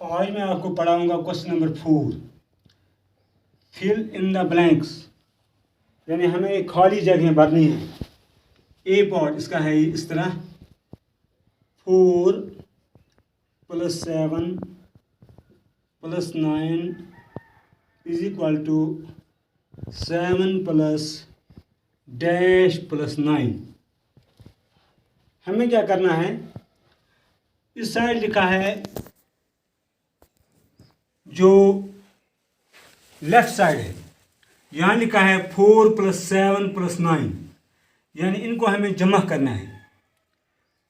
आज मैं आपको पढ़ाऊंगा question number 4, fill in the blanks, यानी हमें खाली जगह भरनी है। ए पार्ट इसका है इस तरह 4 + 7 + 9 = 7 + डैश + 9। हमें क्या करना है, इस साइड लिखा है जो लेफ्ट साइड है, यहाँ लिखा है 4 + 7 + 9, यानी इनको हमें जमा करना है।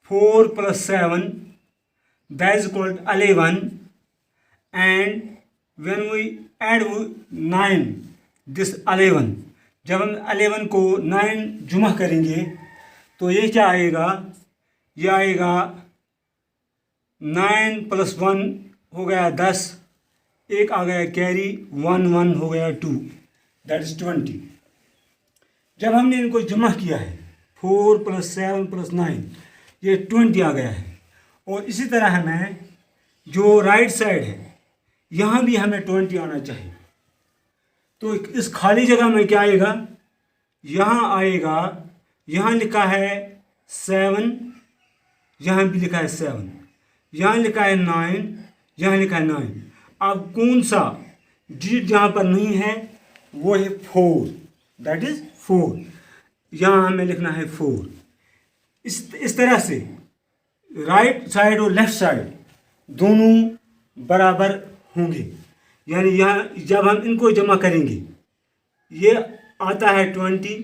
4 + 7 that is called 11 and when we add 9 this 11, जब हम 11 को 9 जुमा करेंगे तो ये क्या आएगा, ये आएगा 9 + 1 हो गया 10, एक आ गया कैरी 1 1 हो गया 2, दैट इज 20। जब हमने इनको जमा किया है 4 + 7 + 9, ये 20 आ गया है। और इसी तरह हमें जो राइट साइड है यहाँ भी हमें 20 आना चाहिए। तो इस खाली जगह में क्या आएगा, यहाँ आएगा, यहाँ लिखा है 7, यहाँ भी लिखा है 7, यहाँ लिखा है 9, यहाँ लिखा है 9। अब कौन सा डिजिट जहाँ पर नहीं है वो है 4, दैट इज 4, यहाँ हमें लिखना है 4। इस तरह से राइट साइड और लेफ्ट साइड दोनों बराबर होंगे, यानी यहाँ जब हम इनको जमा करेंगे ये आता है 20,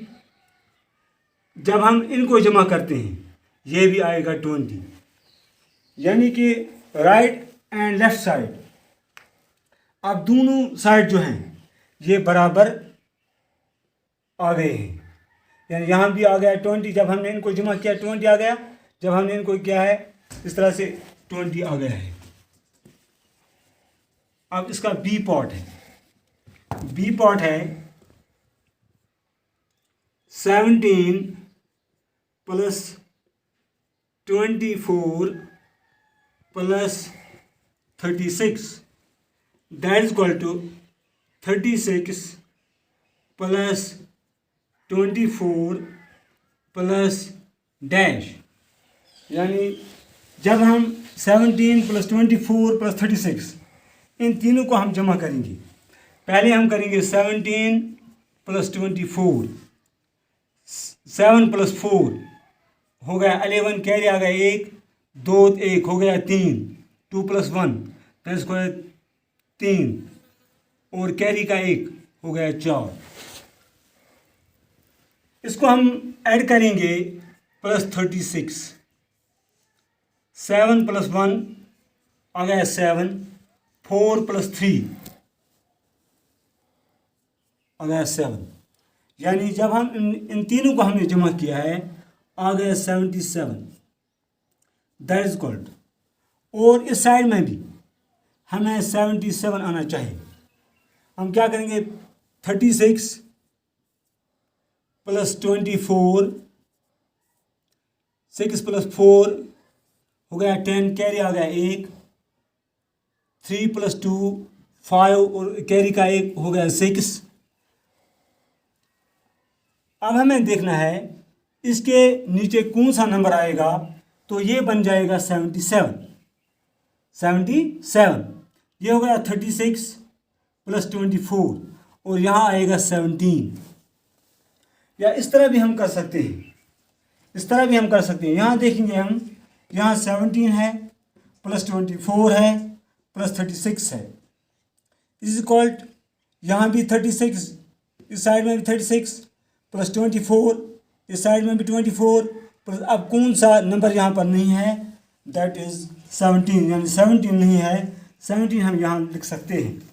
जब हम इनको जमा करते हैं ये भी आएगा 20, यानी कि राइट एंड लेफ्ट साइड अब दोनों साइड जो हैं ये बराबर आ गए हैं। यानी यहाँ भी आ गया 20, जब हमने इनको जमा किया 20 आ गया, जब हमने इनको किया है इस तरह से 20 आ गया है। अब इसका बी पार्ट है, बी पार्ट है 17 + 24 + 36, that is equal to 36 + 24 + dash. यानी जब हम 17 + 24 + 36 इन तीनों को हम जमा करेंगे, पहले हम करेंगे 17 + 24, 7 + 4 हो गया 11, कैरी आ गया 1 2 1 हो गया 3, 2 + 1 दैट इज 3 और कैरी का 1 हो गया 4। इसको हम ऐड करेंगे +36, 7 + 1 आ गया 7, 4 + 3 आ गया 7, यानी जब हम इन तीनों को हमने जमा किया है आ गया 77, दैट इज इक्वल टू, और इस साइड में भी हमें 77 आना चाहिए। हम क्या करेंगे 36 + 24, 6 + 4 हो गया 10, कैरी आ गया 1, 3 + 2 5 और कैरी का 1 हो गया 6। अब हमें देखना है इसके नीचे कौन सा नंबर आएगा, तो ये बन जाएगा 77, 77 ये हो गया 36 + 24 और यहाँ आएगा 17। या इस तरह भी हम कर सकते हैं, इस तरह भी हम कर सकते हैं। यहाँ देखेंगे हम, यहाँ 17 है + 24 है + 36 है, इज इक्वल, यहाँ भी 36, इस साइड में भी 36 + 24, इस साइड में भी 24 प्लस, अब कौन सा नंबर यहाँ पर नहीं है, दैट इज़ 17, यानी 17 नहीं है, 17 हम यहाँ लिख सकते हैं।